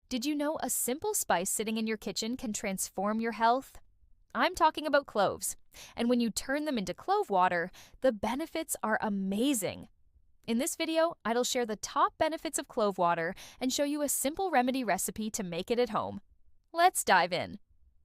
Did you know a simple spice sitting in your kitchen can transform your health? I'm talking about cloves. And when you turn them into clove water, the benefits are amazing. In this video, I'll share the top benefits of clove water and show you a simple remedy recipe to make it at home. Let's dive in.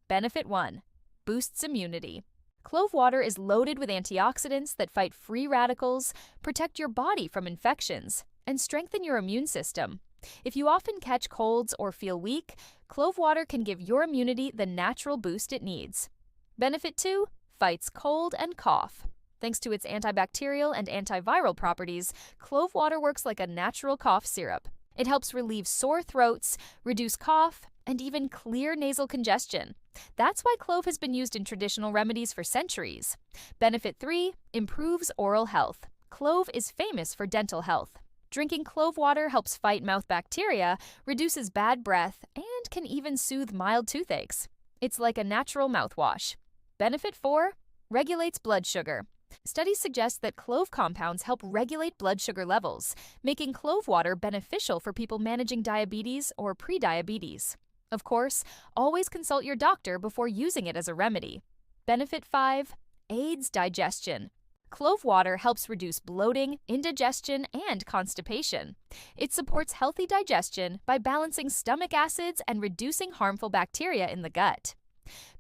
Benefit 1. Boosts immunity. Clove water is loaded with antioxidants that fight free radicals, protect your body from infections, and strengthen your immune system. If you often catch colds or feel weak, clove water can give your immunity the natural boost it needs. Benefit 2. Fights cold and cough. Thanks to its antibacterial and antiviral properties, clove water works like a natural cough syrup. It helps relieve sore throats, reduce cough, and even clear nasal congestion. That's why clove has been used in traditional remedies for centuries. Benefit 3. Improves oral health. Clove is famous for dental health. Drinking clove water helps fight mouth bacteria, reduces bad breath, and can even soothe mild toothaches. It's like a natural mouthwash. Benefit 4. Regulates blood sugar. Studies suggest that clove compounds help regulate blood sugar levels, making clove water beneficial for people managing diabetes or prediabetes. Of course, always consult your doctor before using it as a remedy. Benefit 5. Aids digestion. Clove water helps reduce bloating, indigestion, and constipation. It supports healthy digestion by balancing stomach acids and reducing harmful bacteria in the gut.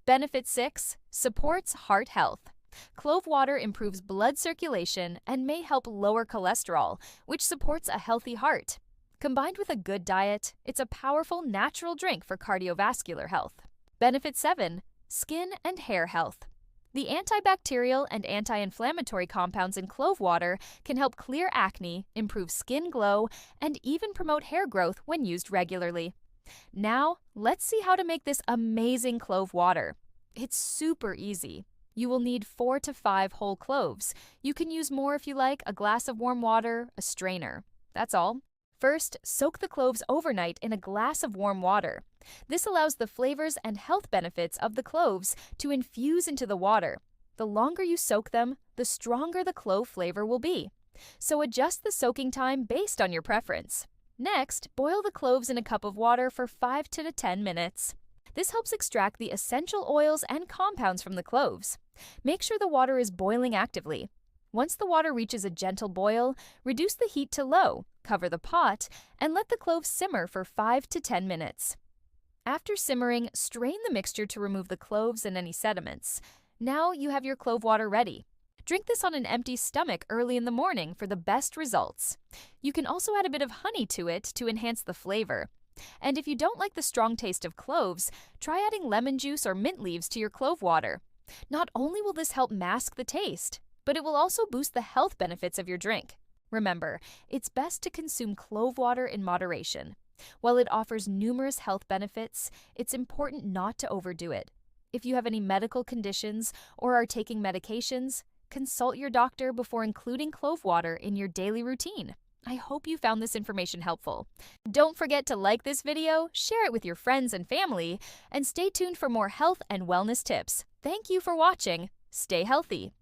Benefit 6. Supports heart health. Clove water improves blood circulation and may help lower cholesterol, which supports a healthy heart. Combined with a good diet, it's a powerful natural drink for cardiovascular health. Benefit 7. Skin and hair health. The antibacterial and anti-inflammatory compounds in clove water can help clear acne, improve skin glow, and even promote hair growth when used regularly. Now, let's see how to make this amazing clove water. It's super easy. You will need 4 to 5 whole cloves. You can use more if you like, a glass of warm water, a strainer. That's all. First, soak the cloves overnight in a glass of warm water. This allows the flavors and health benefits of the cloves to infuse into the water. The longer you soak them, the stronger the clove flavor will be. So adjust the soaking time based on your preference. Next, boil the cloves in a cup of water for 5 to 10 minutes. This helps extract the essential oils and compounds from the cloves. Make sure the water is boiling actively. Once the water reaches a gentle boil, reduce the heat to low, cover the pot, and let the cloves simmer for 5 to 10 minutes. After simmering, strain the mixture to remove the cloves and any sediments. Now you have your clove water ready. Drink this on an empty stomach early in the morning for the best results. You can also add a bit of honey to it to enhance the flavor. And if you don't like the strong taste of cloves, try adding lemon juice or mint leaves to your clove water. Not only will this help mask the taste, but it will also boost the health benefits of your drink. Remember, it's best to consume clove water in moderation. While it offers numerous health benefits, it's important not to overdo it. If you have any medical conditions or are taking medications, consult your doctor before including clove water in your daily routine. I hope you found this information helpful. Don't forget to like this video, share it with your friends and family, and stay tuned for more health and wellness tips. Thank you for watching. Stay healthy.